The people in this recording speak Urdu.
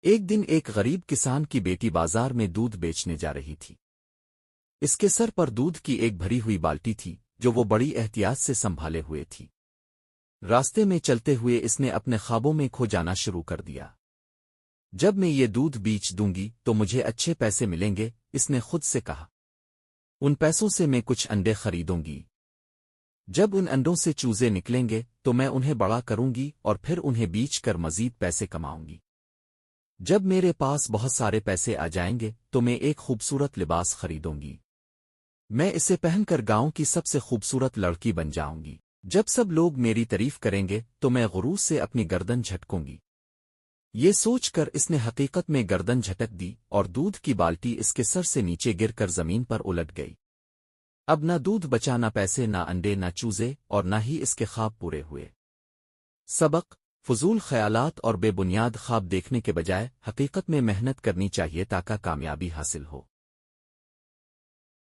ایک دن ایک غریب کسان کی بیٹی بازار میں دودھ بیچنے جا رہی تھی۔ اس کے سر پر دودھ کی ایک بھری ہوئی بالٹی تھی جو وہ بڑی احتیاط سے سنبھالے ہوئے تھی۔ راستے میں چلتے ہوئے اس نے اپنے خوابوں میں کھو جانا شروع کر دیا۔ جب میں یہ دودھ بیچ دوں گی تو مجھے اچھے پیسے ملیں گے، اس نے خود سے کہا۔ ان پیسوں سے میں کچھ انڈے خریدوں گی۔ جب ان انڈوں سے چوزے نکلیں گے تو میں انہیں بڑا کروں گی اور پھر انہیں بیچ کر مزید پیسے کماؤں گی۔ جب میرے پاس بہت سارے پیسے آ جائیں گے تو میں ایک خوبصورت لباس خریدوں گی۔ میں اسے پہن کر گاؤں کی سب سے خوبصورت لڑکی بن جاؤں گی۔ جب سب لوگ میری تعریف کریں گے تو میں غرور سے اپنی گردن جھٹکوں گی۔ یہ سوچ کر اس نے حقیقت میں گردن جھٹک دی اور دودھ کی بالٹی اس کے سر سے نیچے گر کر زمین پر الٹ گئی۔ اب نہ دودھ بچا، نہ پیسے، نہ انڈے، نہ چوزے، اور نہ ہی اس کے خواب پورے ہوئے۔ سبق: فضول خیالات اور بے بنیاد خواب دیکھنے کے بجائے حقیقت میں محنت کرنی چاہیے تاکہ کامیابی حاصل ہو۔